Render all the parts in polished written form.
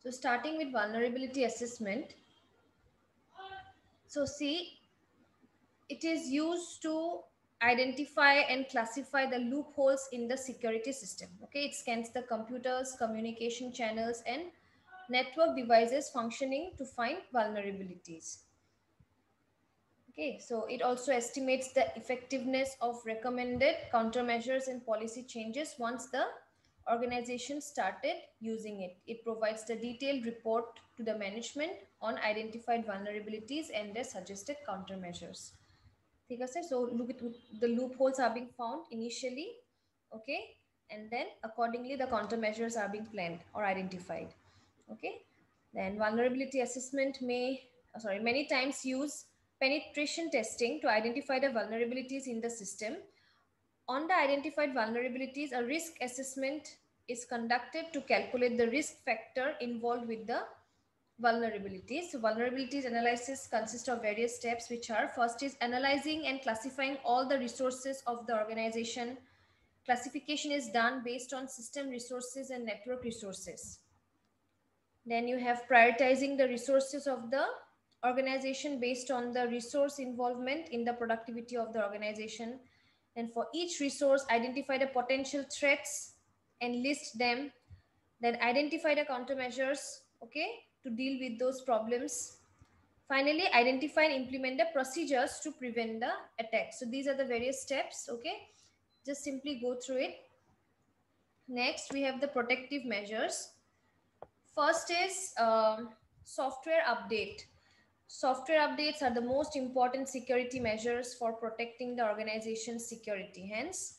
So starting with vulnerability assessment. So see, it is used to identify and classify the loopholes in the security system. Okay, it scans the computers, communication channels, and network devices functioning to find vulnerabilities. Okay, so it also estimates the effectiveness of recommended countermeasures and policy changes once the organization started using it. It provides the detailed report to the management on identified vulnerabilities and their suggested countermeasures. Okay, so look at the loopholes are being found initially, okay, and then accordingly the countermeasures are being planned or identified. Okay, then vulnerability assessment many times use penetration testing to identify the vulnerabilities in the system. On the identified vulnerabilities, a risk assessment is conducted to calculate the risk factor involved with the vulnerabilities. So vulnerabilities analysis consists of various steps, which are: first is analyzing and classifying all the resources of the organization. Classification is done based on system resources and network resources. Then you have prioritizing the resources of the organization based on the resource involvement in the productivity of the organization. And for each resource, identify the potential threats and list them. Then identify the countermeasures, okay, to deal with those problems. Finally, identify and implement the procedures to prevent the attack. So these are the various steps, okay. Just simply go through it. Next, we have the protective measures. First is software update. Software updates are the most important security measures for protecting the organization's security. Hence,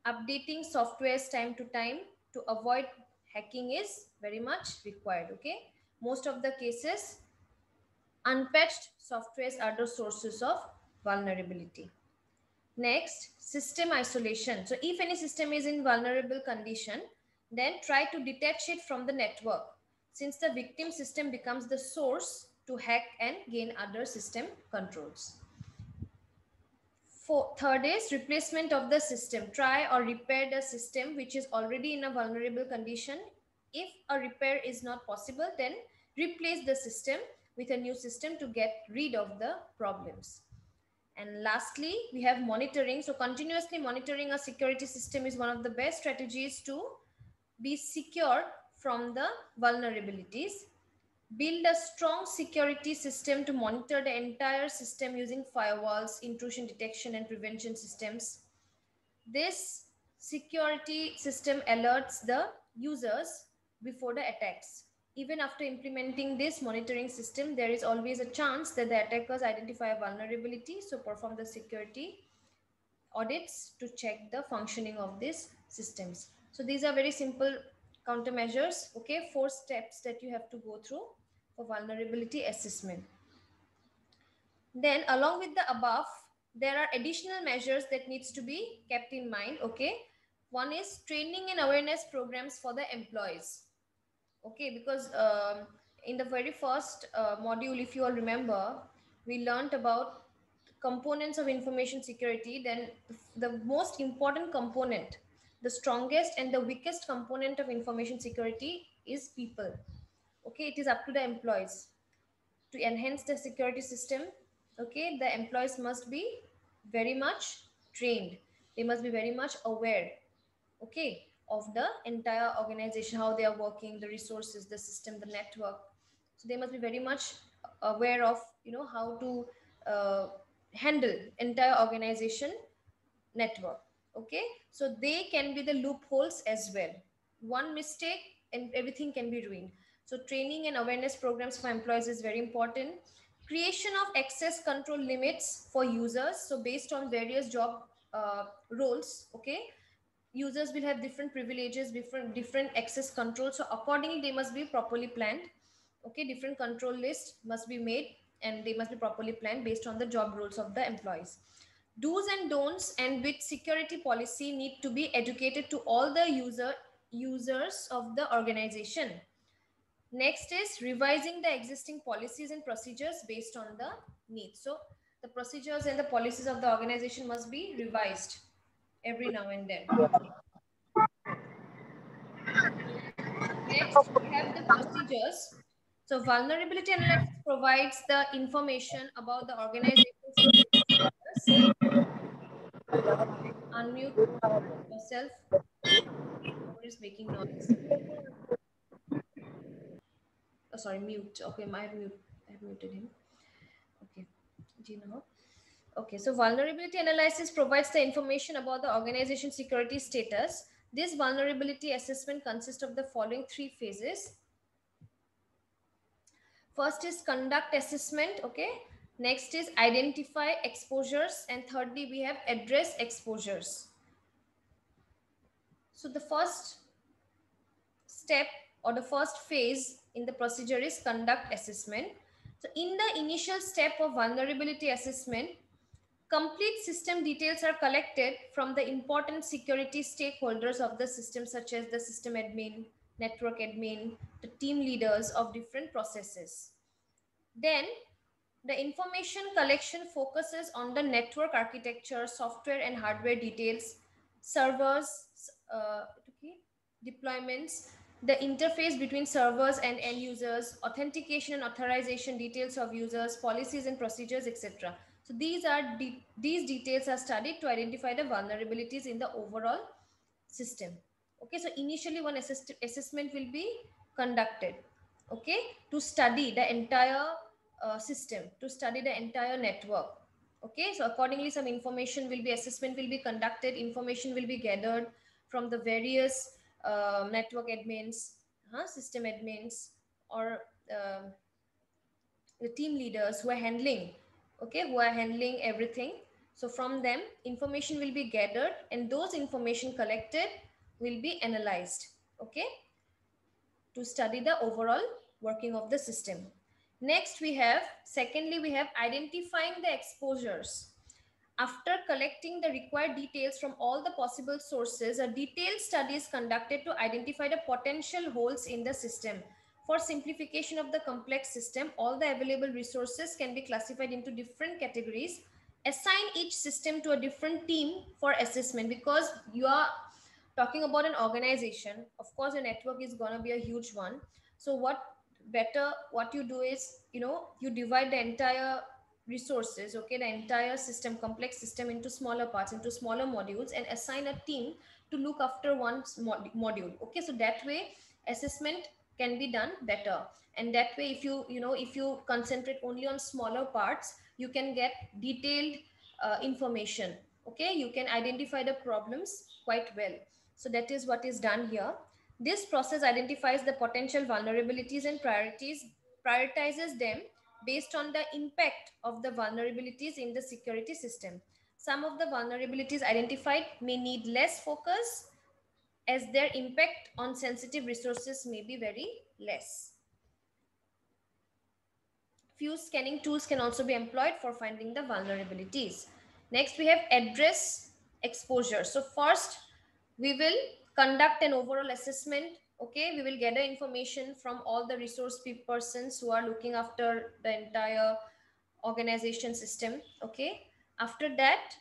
updating softwares time to time to avoid hacking is very much required. Okay, most of the cases, unpatched softwares are the sources of vulnerability. Next, system isolation. So if any system is in vulnerable condition, then try to detach it from the network, since the victim system becomes the source to hack and gain other system controls. Third is replacement of the system. Try or repair the system which is already in a vulnerable condition. If a repair is not possible, then replace the system with a new system to get rid of the problems. And lastly, we have monitoring. So continuously monitoring a security system is one of the best strategies to be secure from the vulnerabilities. Build a strong security system to monitor the entire system using firewalls, intrusion detection and prevention systems. This security system alerts the users before the attacks. Even after implementing this monitoring system, there is always a chance that the attackers identify a vulnerability. So perform the security audits to check the functioning of these systems. So these are very simple countermeasures. Okay, 4 steps that you have to go through for vulnerability assessment. Then along with the above, there are additional measures that needs to be kept in mind. Okay, one is training and awareness programs for the employees. Okay, because in the very first module, if you all remember, we learned about components of information security. Then the most important component, the strongest and the weakest component of information security is people. Okay, it is up to the employees to enhance the security system. Okay, the employees must be very much trained. They must be very much aware, okay, of the entire organization, how they are working, the resources, the system, the network. So they must be very much aware of, you know, how to handle entire organization network. Okay, so they can be the loopholes as well. One mistake and everything can be ruined. So training and awareness programs for employees is very important. Creation of access control limits for users. So based on various job roles, okay, users will have different privileges, different access controls. So accordingly, they must be properly planned. Okay, different control lists must be made and they must be properly planned based on the job roles of the employees. Do's and don'ts and with security policy need to be educated to all the users of the organization. Next is revising the existing policies and procedures based on the needs. So the procedures and the policies of the organization must be revised every now and then. Next, Next, we have the procedures. So vulnerability analysis provides the information about the organization's security status. Unmute yourself. Who is making noise? Oh, sorry, mute. Okay, I have muted him. Okay, do you know? Okay, so vulnerability analysis provides the information about the organization security status. This vulnerability assessment consists of the following three phases. First is conduct assessment, okay? Next is identify exposures, and thirdly, we have address exposures. So the first step or the first phase in the procedure is conduct assessment. So in the initial step of vulnerability assessment, complete system details are collected from the important security stakeholders of the system, such as the system admin, network admin, the team leaders of different processes. Then the information collection focuses on the network architecture, software and hardware details, servers, deployments, the interface between servers and end users, authentication and authorization details of users, policies and procedures, etc. So these details are studied to identify the vulnerabilities in the overall system. Okay, so initially one assessment will be conducted, okay, to study the entire system, to study the entire network. Okay, so accordingly some assessment will be conducted, information will be gathered from the various network admins, system admins, or the team leaders who are handling, okay, who are handling everything. So from them information will be gathered, and those information collected will be analyzed, okay, to study the overall working of the system. Next secondly we have identifying the exposures. After collecting the required details from all the possible sources, a detailed study is conducted to identify the potential holes in the system. For simplification of the complex system, all the available resources can be classified into different categories. Assign each system to a different team for assessment, because you are talking about an organization. Of course, a network is going to be a huge one. So what you do is, you divide the entire resources, okay, the entire system, complex system, into smaller parts, into smaller modules, and assign a team to look after one module. Okay, so that way assessment can be done better. And that way, if you concentrate only on smaller parts, you can get detailed information. Okay, you can identify the problems quite well. So that is what is done here. This process identifies the potential vulnerabilities and prioritizes them based on the impact of the vulnerabilities in the security system. Some of the vulnerabilities identified may need less focus, as their impact on sensitive resources may be very less. Few scanning tools can also be employed for finding the vulnerabilities. Next, we have address exposure. So first, we will conduct an overall assessment. Okay, we will gather information from all the resource persons who are looking after the entire organization system. Okay, after that,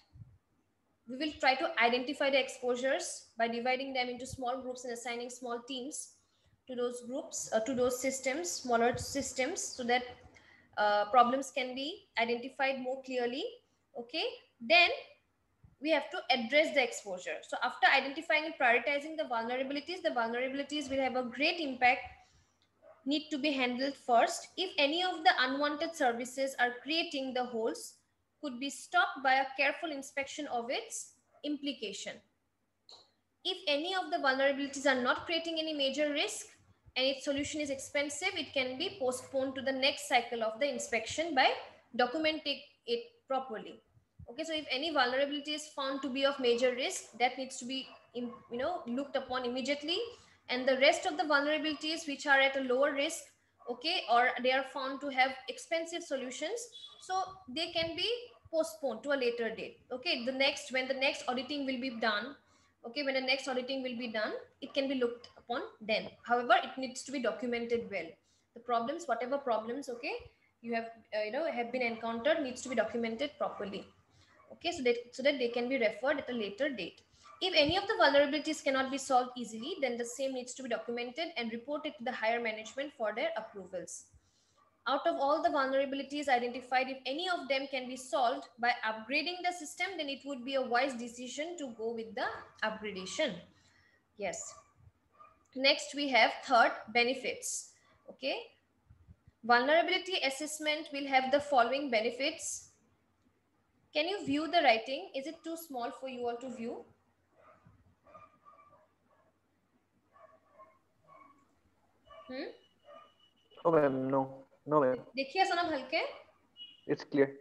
we will try to identify the exposures by dividing them into small groups and assigning small teams to those groups, to those systems, smaller systems, so that problems can be identified more clearly. Okay, then we have to address the exposure. So after identifying and prioritizing the vulnerabilities will have a great impact, need to be handled first. If any of the unwanted services are creating the holes, could be stopped by a careful inspection of its implication. If any of the vulnerabilities are not creating any major risk and its solution is expensive, it can be postponed to the next cycle of the inspection by documenting it properly. Okay, so if any vulnerability is found to be of major risk, that needs to be looked upon immediately, and the rest of the vulnerabilities which are at a lower risk, okay, or they are found to have expensive solutions, so they can be postponed to a later date. Okay, when the next auditing will be done, okay, when the next auditing will be done, it can be looked upon then. However, it needs to be documented well. The problems, whatever problems, okay, you have have been encountered, needs to be documented properly. Okay, so that they can be referred at a later date. If any of the vulnerabilities cannot be solved easily, then the same needs to be documented and reported to the higher management for their approvals. Out of all the vulnerabilities identified, if any of them can be solved by upgrading the system, then it would be a wise decision to go with the upgradation. Yes. Next, we have third, benefits. Okay. Vulnerability assessment will have the following benefits. Can you view the writing? Is it too small for you all to view? Oh, ma'am, no. No, ma'am. देखिए सोना भलके? It's clear.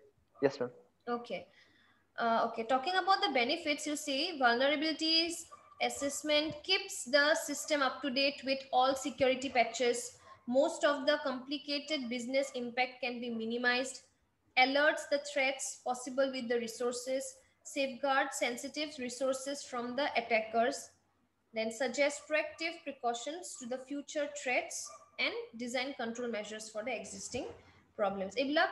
Yes, ma'am. Okay. Okay, talking about the benefits, you see, vulnerabilities assessment keeps the system up to date with all security patches. Most of the complicated business impact can be minimized, alerts the threats possible with the resources, safeguard sensitive resources from the attackers, then suggest proactive precautions to the future threats and design control measures for the existing problems. এইবিলাক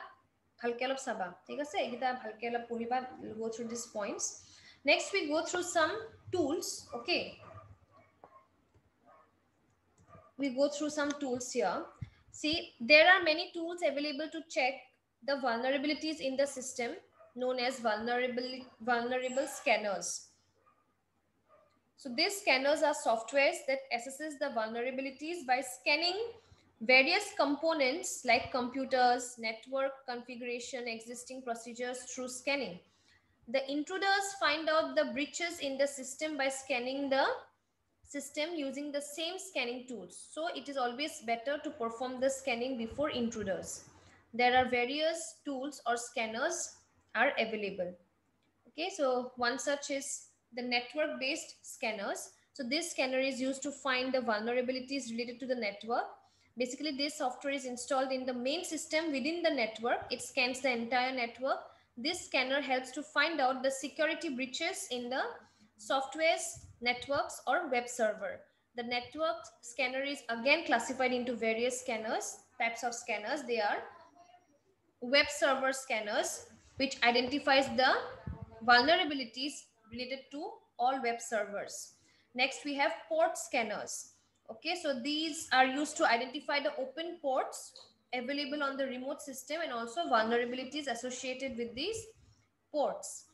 ভালকে অলপ চাবা ঠিক আছে এইগিটা ভালকে অলপ পঢ়িবা go through these points. Next we go through some tools. Okay, we go through some tools here. See, there are many tools available to check the vulnerabilities in the system, known as vulnerable scanners. So these scanners are softwares that assesses the vulnerabilities by scanning various components like computers, network configuration, existing procedures through scanning. The intruders find out the breaches in the system by scanning the system using the same scanning tools. So it is always better to perform the scanning before intruders. There are various tools or scanners are available. Okay, so one such is the network-based scanners. So this scanner is used to find the vulnerabilities related to the network. Basically, this software is installed in the main system within the network. It scans the entire network. This scanner helps to find out the security breaches in the softwares, networks, or web server. The network scanner is again classified into various scanners, types of scanners. They are web server scanners, which identifies the vulnerabilities related to all web servers. Next, we have port scanners. Okay, so these are used to identify the open ports available on the remote system and also vulnerabilities associated with these ports.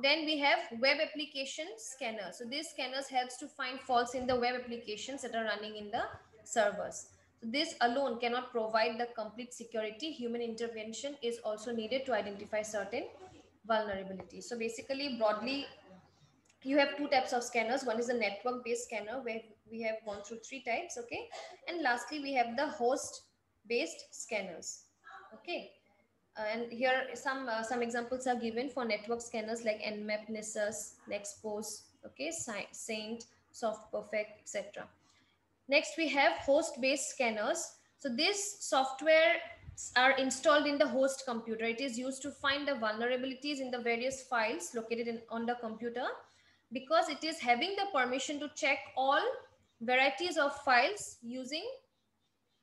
Then we have web application scanner. So these scanners helps to find faults in the web applications that are running in the servers. So this alone cannot provide the complete security. Human intervention is also needed to identify certain vulnerabilities. So basically, broadly, you have two types of scanners. One is the network based scanner where we have gone through three types. Okay, and lastly we have the host based scanners. Okay, and here some examples are given for network scanners like Nmap, Nessus, Nexpose, okay, Saint, Soft Perfect, etc. Next, we have host-based scanners. So this software are installed in the host computer. It is used to find the vulnerabilities in the various files located on the computer, because it is having the permission to check all varieties of files using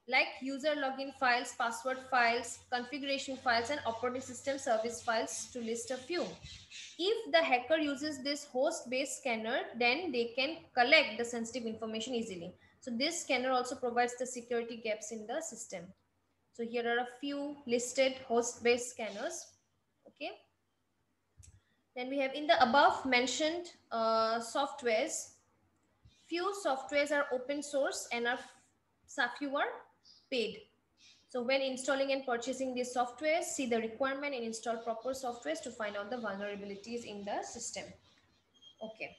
like user login files, password files, configuration files, and operating system service files, to list a few. If the hacker uses this host-based scanner, then they can collect the sensitive information easily. So this scanner also provides the security gaps in the system. So here are a few listed host-based scanners. Okay. Then we have in the above mentioned softwares, few softwares are open source and few are paid. So when installing and purchasing these softwares, see the requirement and install proper softwares to find out the vulnerabilities in the system. Okay.